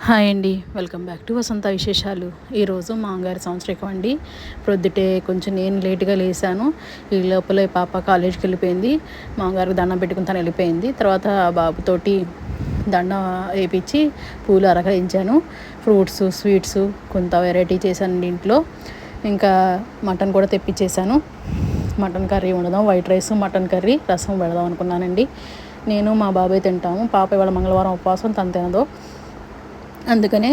Hi అండి, welcome back to వసంత విశేషాలు. ఈరోజు మా అమ్మగారి సంవత్సరం అండి. ప్రొద్దుటే కొంచెం నేను లేట్గా లేసాను. ఈ లోపల పాప కాలేజీకి వెళ్ళిపోయింది. మా అమ్మగారికి దండం పెట్టుకుని తను వెళ్ళిపోయింది. తర్వాత బాబుతోటి దండం వేయించి పూలు అలంకరించాను. ఫ్రూట్స్, స్వీట్స్ కొంత వెరైటీ చేశాను ఇంట్లో. ఇంకా మటన్ కూడా తెప్పించేశాను. మటన్ కర్రీ వండుదాం, white rice, mutton curry, rasam పెడదాం అనుకున్నానండి. నేను మా బాబాయ్ తింటాము. పాప ఇవాళ మంగళవారం ఉపవాసం, తను తినదు. అందుకనే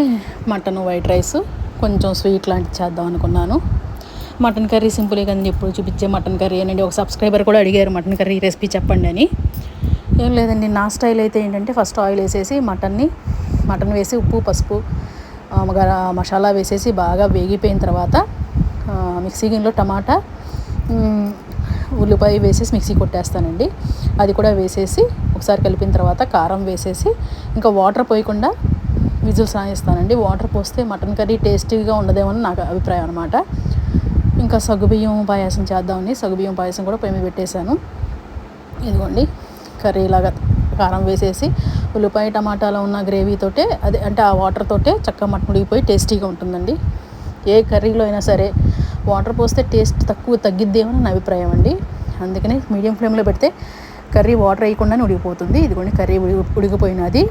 మటన్, వైట్ రైస్, కొంచెం స్వీట్ లాంటివి చేద్దాం అనుకున్నాను. మటన్ కర్రీ సింపుల్గా కదండి, ఎప్పుడు చూపించే మటన్ కర్రీ అనండి. ఒక సబ్స్క్రైబర్ కూడా అడిగారు మటన్ కర్రీ రెసిపీ చెప్పండి అని. ఏం లేదండి, నా స్టైల్ అయితే ఏంటంటే ఫస్ట్ ఆయిల్ వేసేసి మటన్ వేసి ఉప్పు, పసుపు, మసాలా వేసేసి బాగా వేగిపోయిన తర్వాత మిక్సీ గిన్నెలో టమాటా, ఉల్లిపాయ వేసేసి మిక్సీ కొట్టేస్తానండి. అది కూడా వేసేసి ఒకసారి కలిపిన తర్వాత కారం వేసేసి ఇంకా వాటర్ పోయకుండా విజిల్స్ రానిస్తానండి. వాటర్ పోస్తే మటన్ కర్రీ టేస్టీగా ఉండదేమని నాకు అభిప్రాయం అనమాట. ఇంకా సగ్గుబియ్యం పాయసం చేద్దామని సగ్గుబియ్యం పాయసం కూడా పొయ్యి మీద పెట్టేశాను. ఇదిగోండి, కర్రీ ఇలాగా కారం వేసేసి ఉల్లిపాయ టమాటాలో ఉన్న గ్రేవీతోటే అంటే ఆ వాటర్ తోటే చక్కగా మటన్ ఉడికిపోయి టేస్టీగా ఉంటుందండి. ఏ కర్రీలో అయినా సరే వాటర్ పోస్తే టేస్ట్ తగ్గిద్దేమో నా అభిప్రాయం అండి. అందుకని మీడియం ఫ్లేమ్లో పెడితే కర్రీ వాటర్ వేయకుండానే ఉడికిపోతుంది. ఇదిగోండి, కర్రీ ఉడికిపోయినది.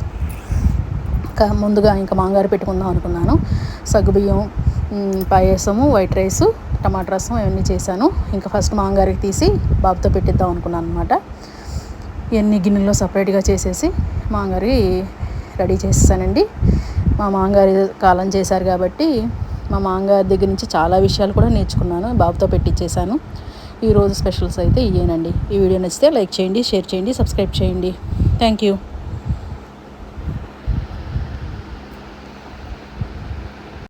ముందుగా ఇంకా మాంగారు పెట్టుకుందాం అనుకున్నాను. సగ్గుబియ్యం పాయసము, వైట్ రైసు, టమాటా రసం ఇవన్నీ చేశాను. ఇంకా ఫస్ట్ మాంగారికి తీసి బాబుతో పెట్టిద్దాం అనుకున్నాను అనమాట. ఇవన్నీ గిన్నెలో సపరేట్గా చేసేసి మాంగారి రెడీ చేసేసానండి. మా మాంగారి కాలం చేశారు కాబట్టి మా మాంగారి దగ్గర నుంచి చాలా విషయాలు కూడా నేర్చుకున్నాను. బాబుతో పెట్టించేశాను. ఈరోజు స్పెషల్స్ అయితే ఇవేనండి. ఈ వీడియో నచ్చితే లైక్ చేయండి, షేర్ చేయండి, సబ్స్క్రైబ్ చేయండి. Thank you.